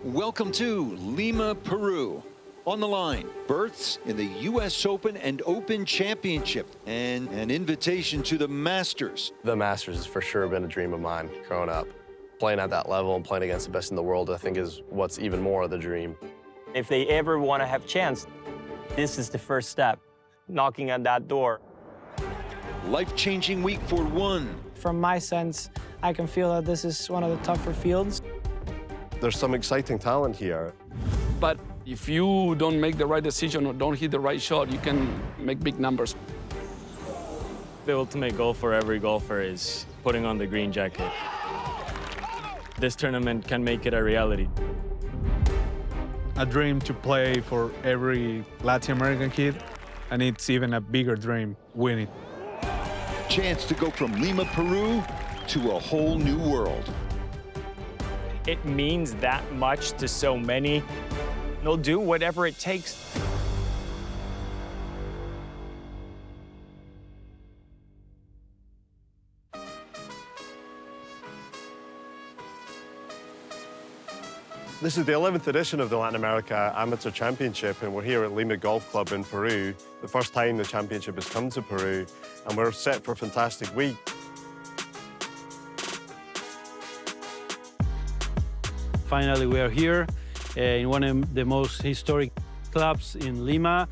Welcome to Lima, Peru. On the line, berths in the U.S. Open and Open Championship, and an invitation to the Masters. The Masters has for sure been a dream of mine growing up. Playing at that level and playing against the best in the world, I think, is what's even more of the dream. If they ever want to have a chance, this is the first step, knocking at that door. Life-changing week for one. From my sense, I can feel that this is one of the tougher fields. There's some exciting talent here. But if you don't make the right decision or don't hit the right shot, you can make big numbers. The ultimate goal for every golfer is putting on the green jacket. This tournament can make it a reality. A dream to play for every Latin American kid, and it's even a bigger dream winning. Chance to go from Lima, Peru to a whole new world. It means that much to so many. They'll do whatever it takes. This is the 11th edition of the Latin America Amateur Championship, and we're here at Lima Golf Club in Peru. The first time the championship has come to Peru, and we're set for a fantastic week. Finally, we are here in one of the most historic clubs in Lima.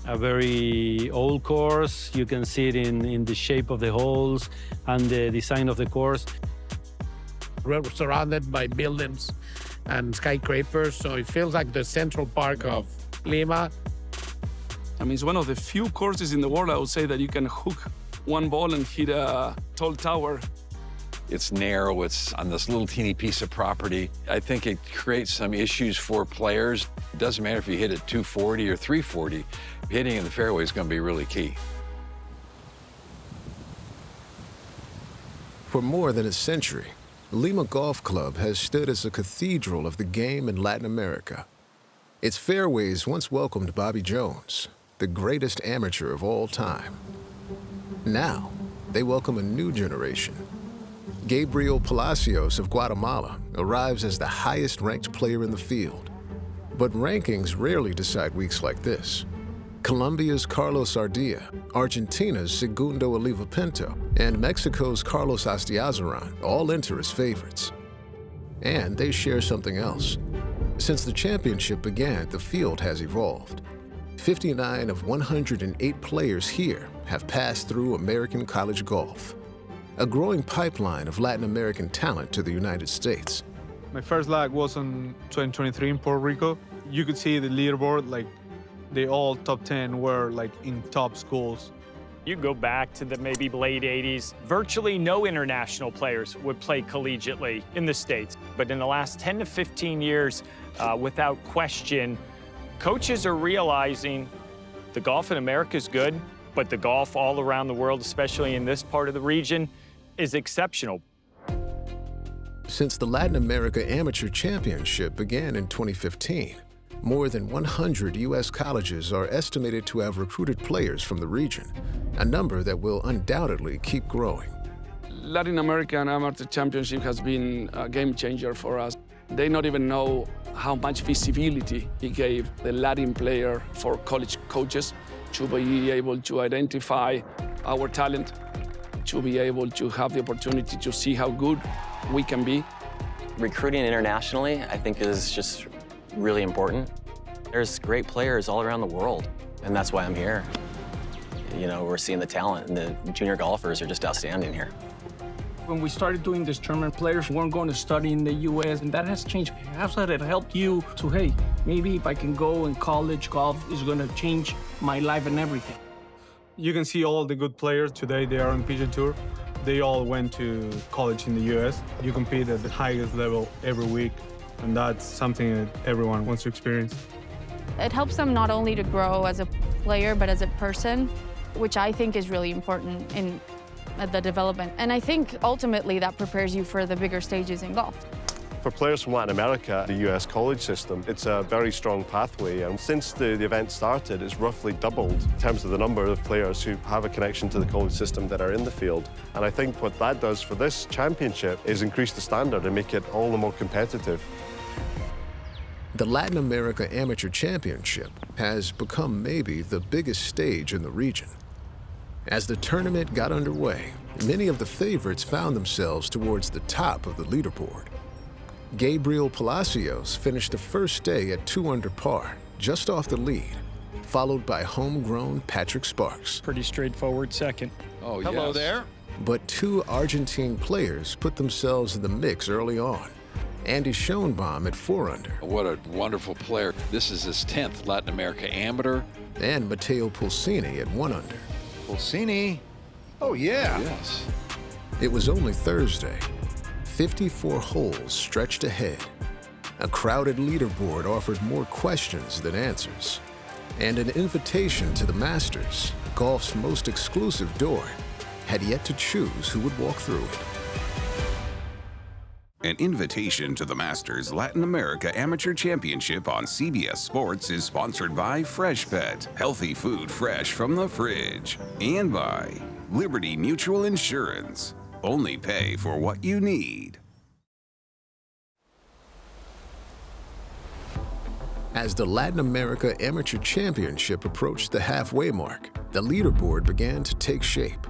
A very old course. You can see it in the shape of the holes and the design of the course. We're surrounded by buildings and skyscrapers, so it feels like the central park of Lima. I mean, it's one of the few courses in the world, I would say, that you can hook one ball and hit a tall tower. It's narrow, it's on this little teeny piece of property. I think it creates some issues for players. It doesn't matter if you hit at 240 or 340, hitting in the fairway is going to be really key. For more than a century, Lima Golf Club has stood as a cathedral of the game in Latin America. Its fairways once welcomed Bobby Jones, the greatest amateur of all time. Now, they welcome a new generation. Gabriel Palacios of Guatemala arrives as the highest-ranked player in the field. But rankings rarely decide weeks like this. Colombia's Carlos Ardilla, Argentina's Segundo Olivapinto, and Mexico's Carlos Astiazaran all enter as favorites. And they share something else. Since the championship began, the field has evolved. 59 of 108 players here have passed through American college golf. A growing pipeline of Latin American talent to the United States. My first leg was in 2023 in Puerto Rico. You could see the leaderboard, like, they all top 10 were like in top schools. You go back to the maybe late 80s, virtually no international players would play collegiately in the States. But in the last 10 to 15 years, without question, coaches are realizing the golf in America is good, but the golf all around the world, especially in this part of the region, is exceptional. Since the Latin America Amateur Championship began in 2015, more than 100 U.S. colleges are estimated to have recruited players from the region, a number that will undoubtedly keep growing. Latin American Amateur Championship has been a game changer for us. They not even know how much visibility it gave the Latin player for college coaches to be able to identify our talent, to be able to have the opportunity to see how good we can be. Recruiting internationally, I think, is just really important. There's great players all around the world, and that's why I'm here. You know, we're seeing the talent, and the junior golfers are just outstanding here. When we started doing this tournament, players weren't going to study in the U.S., and that has changed. How has it helped you to, hey, maybe if I can go in college, golf is going to change my life and everything? You can see all the good players today, they are on PGA Tour. They all went to college in the U.S. You compete at the highest level every week, and that's something that everyone wants to experience. It helps them not only to grow as a player, but as a person, which I think is really important in the development. And I think ultimately that prepares you for the bigger stages in golf. For players from Latin America, the U.S. college system, it's a very strong pathway. And since the event started, it's roughly doubled in terms of the number of players who have a connection to the college system that are in the field. And I think what that does for this championship is increase the standard and make it all the more competitive. The Latin America Amateur Championship has become maybe the biggest stage in the region. As the tournament got underway, many of the favorites found themselves towards the top of the leaderboard. Gabriel Palacios finished the first day at 2 under par, just off the lead, followed by homegrown Patrick Sparks. Pretty straightforward second. Oh, Hello yes. there. But 2 Argentine players put themselves in the mix early on. Andy Schoenbaum at 4 under. What a wonderful player. This is his 10th Latin America Amateur. And Mateo Pulcini at 1 under. Pulcini. Oh, yeah. Yes. It was only Thursday. 54 holes stretched ahead. A crowded leaderboard offered more questions than answers. And an invitation to the Masters, golf's most exclusive door, had yet to choose who would walk through it. An invitation to the Masters Latin America Amateur Championship on CBS Sports is sponsored by Freshpet, healthy food fresh from the fridge, and by Liberty Mutual Insurance. Only pay for what you need. As the Latin America Amateur Championship approached the halfway mark, the leaderboard began to take shape,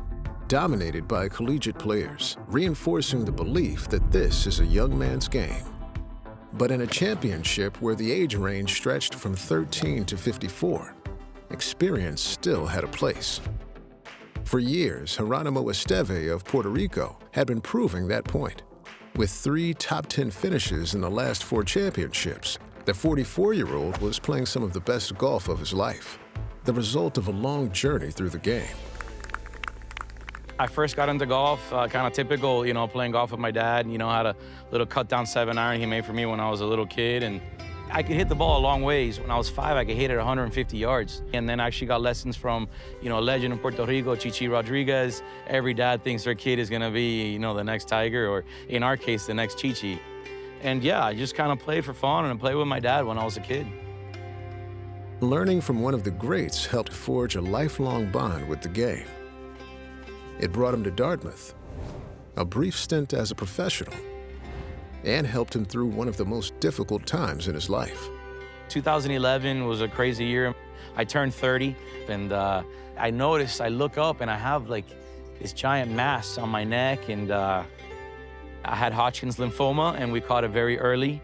dominated by collegiate players, reinforcing the belief that this is a young man's game. But in a championship where the age range stretched from 13 to 54, experience still had a place. For years, Geronimo Esteve of Puerto Rico had been proving that point. With 3 top 10 finishes in the last 4 championships, the 44-year-old was playing some of the best golf of his life, the result of a long journey through the game. I first got into golf, kind of typical, playing golf with my dad. Had a little cut-down 7-iron he made for me when I was a little kid. And I could hit the ball a long ways. When I was 5, I could hit it 150 yards. And then I actually got lessons from, a legend in Puerto Rico, Chichi Rodriguez. Every dad thinks their kid is going to be, the next Tiger, or in our case, the next Chichi. And yeah, I just kind of played for fun and played with my dad when I was a kid. Learning from one of the greats helped forge a lifelong bond with the game. It brought him to Dartmouth, a brief stint as a professional, and helped him through one of the most difficult times in his life. 2011 was a crazy year. I turned 30, and I noticed, I look up, and I have this giant mass on my neck, and I had Hodgkin's lymphoma, and we caught it very early.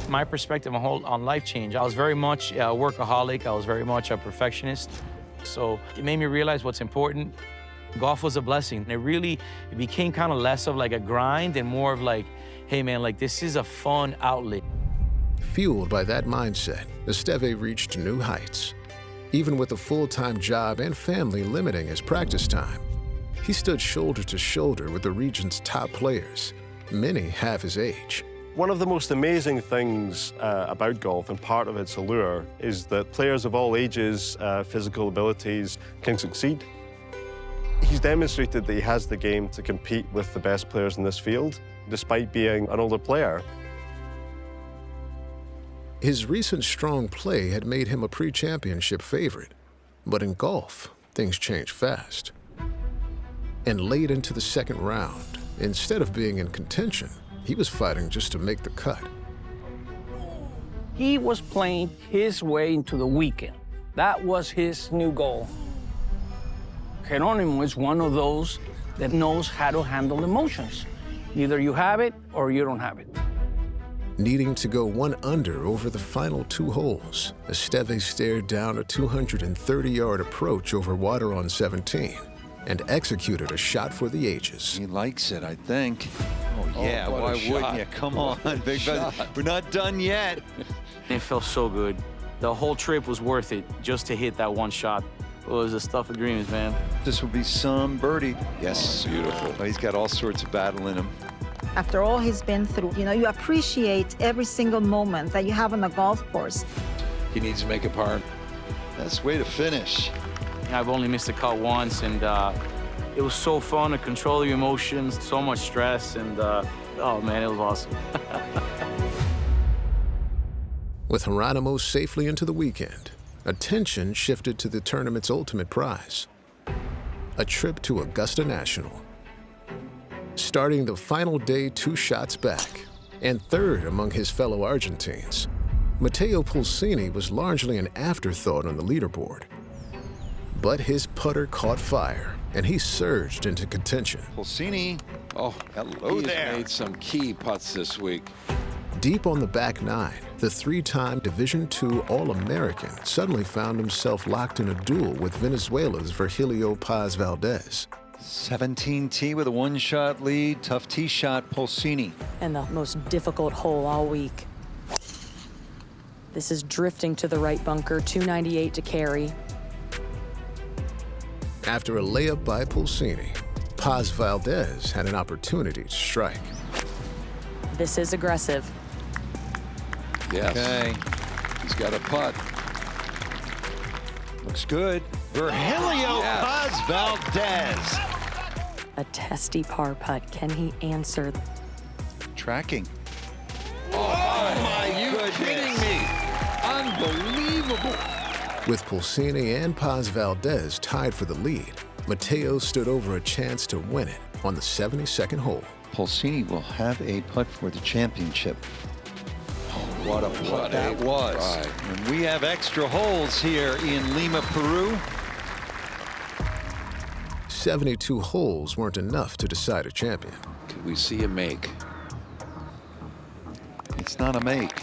My perspective on life changed. I was very much a workaholic. I was very much a perfectionist. So it made me realize what's important. Golf was a blessing. It became kind of less of like a grind and more of like, hey man, this is a fun outlet. Fueled by that mindset, Esteve reached new heights. Even with a full-time job and family limiting his practice time, he stood shoulder to shoulder with the region's top players, many half his age. One of the most amazing things about golf, and part of its allure, is that players of all ages, physical abilities, can succeed. He's demonstrated that he has the game to compete with the best players in this field, despite being an older player. His recent strong play had made him a pre-championship favorite, but in golf, things change fast. And late into the second round, instead of being in contention, he was fighting just to make the cut. He was playing his way into the weekend. That was his new goal. Geronimo is one of those that knows how to handle emotions. Either you have it or you don't have it. Needing to go 1 under over the final 2 holes, Esteve stared down a 230-yard approach over water on 17 and executed a shot for the ages. He likes it, I think. Oh, yeah, what a why wouldn't shot. you? Come on, What a big brother. shot. We're not done yet. It felt so good. The whole trip was worth it just to hit that one shot. It was the stuff of dreams, man. This will be some birdie. Yes. Beautiful. Oh, he's got all sorts of battle in him. After all he's been through, you appreciate every single moment that you have on the golf course. He needs to make a par. That's way to finish. I've only missed a cut once, and it was so fun to control your emotions, so much stress, and oh man, it was awesome. With Geronimo safely into the weekend, attention shifted to the tournament's ultimate prize, a trip to Augusta National. Starting the final day 2 shots back, and third among his fellow Argentines, Mateo Pulcini was largely an afterthought on the leaderboard. But his putter caught fire, and he surged into contention. Pulcini, Oh, hello he's there. made some key putts this week. Deep on the back nine, the three-time Division II All-American suddenly found himself locked in a duel with Venezuela's Virgilio Paz Valdez. 17T with a one-shot lead. Tough tee shot, Pulcini. And the most difficult hole all week. This is drifting to the right bunker, 298 to carry. After a layup by Pulcini, Paz Valdez had an opportunity to strike. This is aggressive. Yes. Okay. He's got a putt. Looks good. Virgilio Paz Valdez. A testy par putt. Can he answer? Tracking. Oh my, are you kidding me? Unbelievable. With Pulcini and Paz Valdez tied for the lead, Mateo stood over a chance to win it on the 72nd hole. Pulcini will have a putt for the championship. Oh, what a putt that was. And we have extra holes here in Lima, Peru. 72 holes weren't enough to decide a champion. Could we see a make? It's not a make.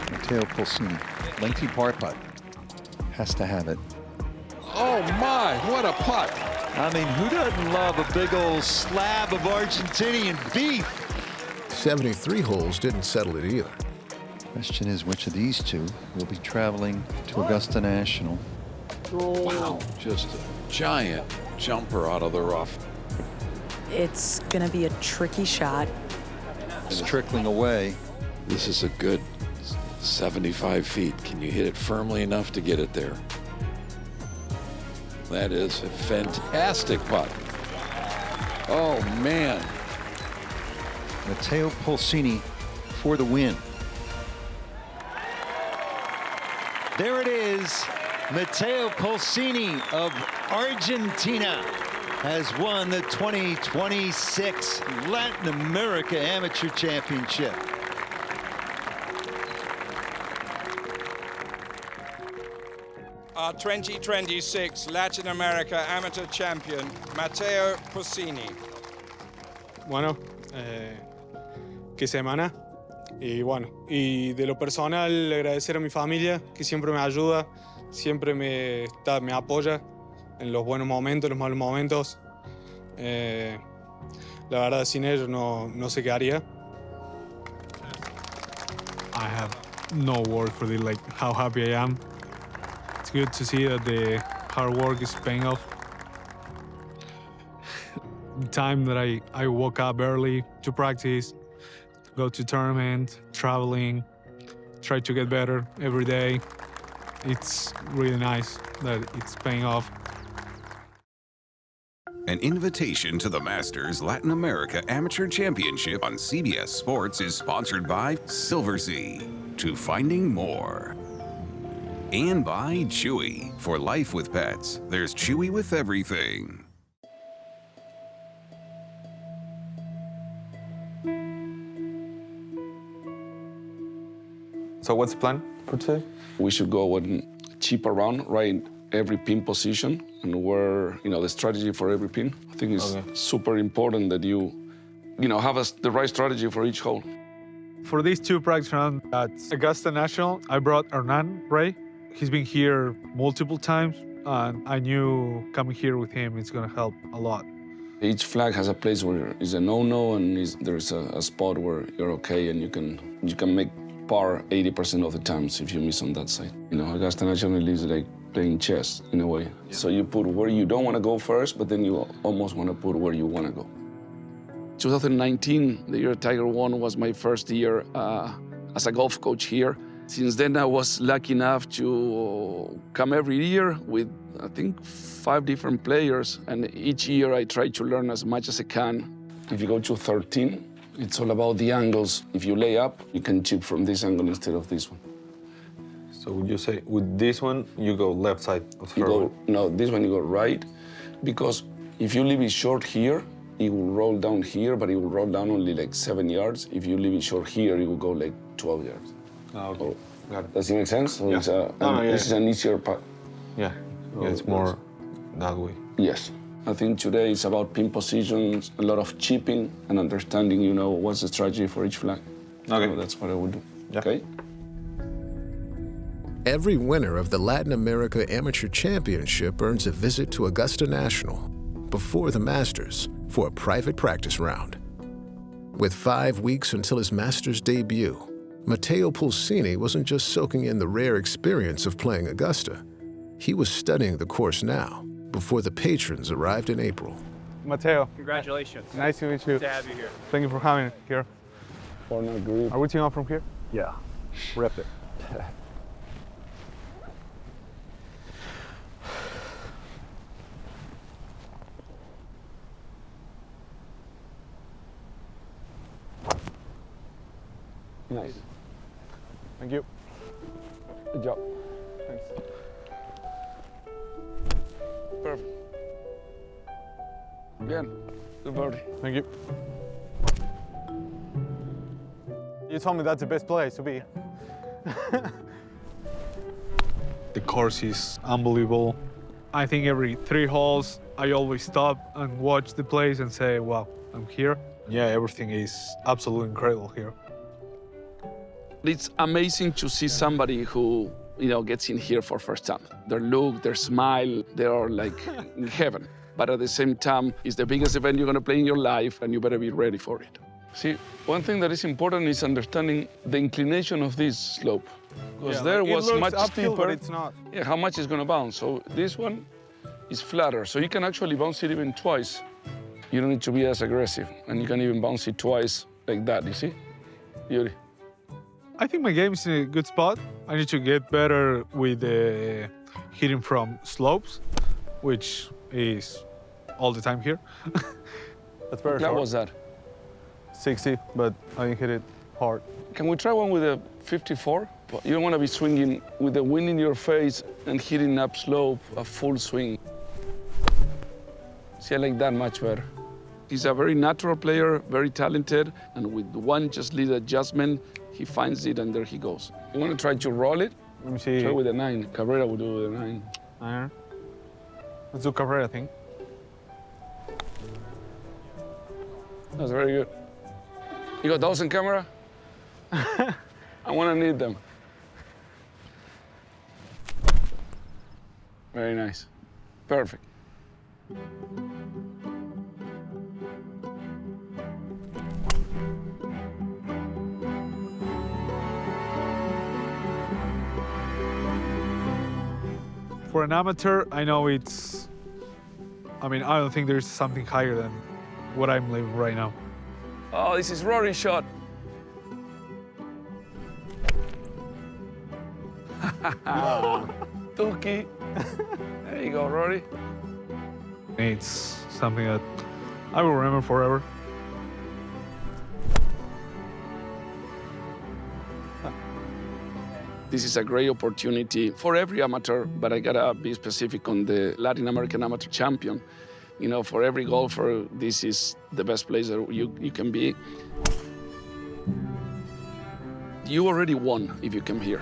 Mateo Pulcini, lengthy par putt. Has to have it. Oh my, what a putt. I mean, who doesn't love a big old slab of Argentinian beef? 73 holes didn't settle it either. Question is, which of these two will be traveling to Augusta National? Wow, just a giant jumper out of the rough. It's gonna be a tricky shot. It's trickling away. This is a good 75 feet. Can you hit it firmly enough to get it there? That is a fantastic putt. Oh, man. Mateo Pulcini for the win. There it is. Mateo Pulcini of Argentina has won the 2026 Latin America Amateur Championship. Our 2026 Latin America Amateur Champion, Mateo Pulcini. Bueno, qué semana. Y bueno, y de lo personal agradecer a mi familia que siempre me ayuda, siempre me apoya en los buenos momentos, los malos momentos. La verdad, sin ellos no sé qué haría. I have no word for how happy I am. It's good to see that the hard work is paying off. The time that I woke up early to practice, go to tournament, traveling, try to get better every day. It's really nice that it's paying off. An invitation to the Masters Latin America Amateur Championship on CBS Sports is sponsored by Silversea, to finding more. And by Chewy. For life with pets, there's Chewy with everything. So what's the plan for today? We should go and chip around, right? Every pin position and where, the strategy for every pin. I think it's super important that you have the right strategy for each hole. For these two practice rounds at Augusta National, I brought Hernan Ray. He's been here multiple times, and I knew coming here with him is going to help a lot. Each flag has a place where it's a no-no, and there's a spot where you're okay, and you can make par 80% of the times if you miss on that side. Augusta National is like playing chess in a way. Yeah. So you put where you don't want to go first, but then you almost want to put where you want to go. 2019, the year Tiger won, was my first year as a golf coach here. Since then, I was lucky enough to come every year with, I think, 5 different players. And each year, I try to learn as much as I can. If you go to 13, it's all about the angles. If you lay up, you can chip from this angle instead of this one. So would you say with this one, you go left side of the fairway? No, this one you go right. Because if you leave it short here, it will roll down here, but it will roll down only like 7 yards. If you leave it short here, it will go like 12 yards. Oh, okay. Got it. Does it make sense? So Yeah. it's this is an easier part. Yeah, it's more that way. Yes. I think today it's about pin positions, a lot of chipping, and understanding, what's the strategy for each flag. Okay. So that's what I would do. Yeah. Okay? Every winner of the Latin America Amateur Championship earns a visit to Augusta National before the Masters for a private practice round. With 5 weeks until his Masters debut, Mateo Pulcini wasn't just soaking in the rare experience of playing Augusta. He was studying the course now, before the patrons arrived in April. Mateo. Congratulations. Nice to meet you. Good to have you here. Thank you for coming here. Corner group. Are we teeing off from here? Yeah. Rip it. Nice. Thank you. Good job. Thanks. Perfect. Again, good birdie. Thank you. You told me that's the best place to be. The course is unbelievable. I think every 3 holes, I always stop and watch the place and say, wow, I'm here. Yeah, everything is absolutely incredible here. It's amazing to see somebody who, gets in here for first time. Their look, their smile, they are like in heaven. But at the same time, it's the biggest event you're going to play in your life, and you better be ready for it. See, one thing that is important is understanding the inclination of this slope. Because there was much uphill, steeper. but it's not. Yeah, how much is going to bounce? So this one is flatter, so you can actually bounce it even twice. You don't need to be as aggressive, and you can even bounce it twice like that, you see? Beauty. I think my game is in a good spot. I need to get better with hitting from slopes, which is all the time here. That's very That short. was that. 60, but I didn't hit it hard. Can we try one with a 54? You don't want to be swinging with the wind in your face and hitting up slope, a full swing. See, I like that much better. He's a very natural player, very talented, and with one just little adjustment, he finds it and there he goes. You want to try to roll it? Let me see. Try with a 9. Cabrera would do with a 9. Iron. Let's do Cabrera, I think. That's very good. You got those on camera? I want to need them. Very nice. Perfect. For an amateur, I know I don't think there's something higher than what I'm living right now. Oh, this is Rory's shot. Tuki. There you go, Rory. It's something that I will remember forever. This is a great opportunity for every amateur, but I gotta be specific on the Latin American Amateur Champion. For every golfer, this is the best place that you can be. You already won if you came here.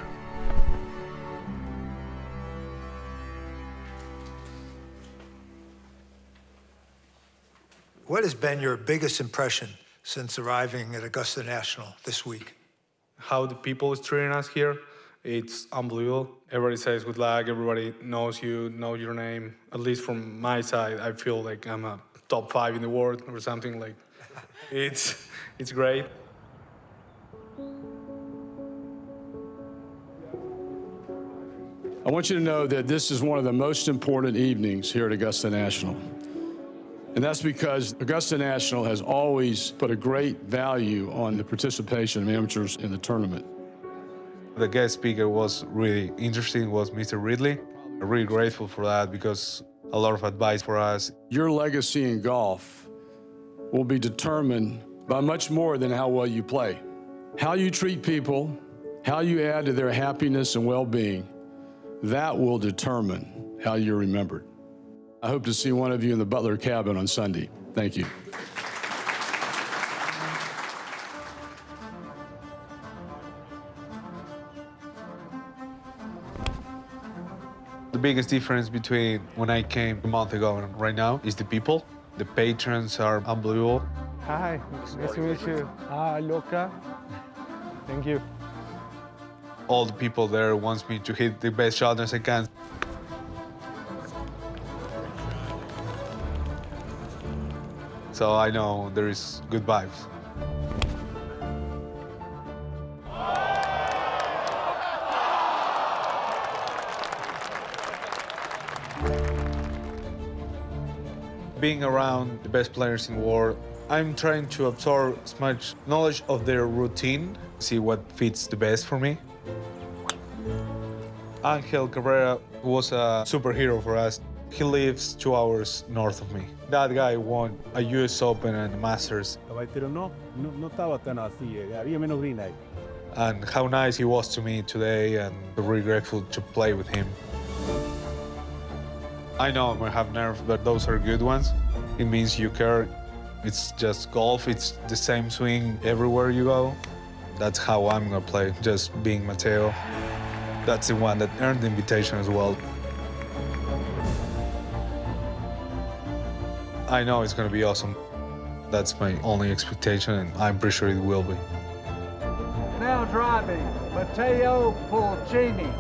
What has been your biggest impression since arriving at Augusta National this week? How the people is treating us here, it's unbelievable. Everybody says good luck, everybody knows you, know your name. At least from my side, I feel like I'm a top 5 in the world or something like. It's great. I want you to know that this is one of the most important evenings here at Augusta National. And that's because Augusta National has always put a great value on the participation of amateurs in the tournament. The guest speaker was really interesting, was Mr. Ridley. I'm really grateful for that because a lot of advice for us. Your legacy in golf will be determined by much more than how well you play. How you treat people, how you add to their happiness and well-being, that will determine how you're remembered. I hope to see one of you in the Butler cabin on Sunday. Thank you. The biggest difference between when I came a month ago and right now is the people. The patrons are unbelievable. Hi, nice to meet you. Hi, Luca. Thank you. All the people there wants me to hit the best shot as I can. So I know there is good vibes. Being around the best players in the world, I'm trying to absorb as much knowledge of their routine, see what fits the best for me. Angel Cabrera was a superhero for us. He lives 2 hours north of me. That guy won a US Open and a Masters. No estaba tan así, había menos green ahí. And how nice he was to me today, and really grateful to play with him. I know I might have nerves, but those are good ones. It means you care. It's just golf. It's the same swing everywhere you go. That's how I'm gonna play, just being Mateo. That's the one that earned the invitation as well. I know it's gonna be awesome. That's my only expectation, and I'm pretty sure it will be. Now driving, Mateo Pulcini.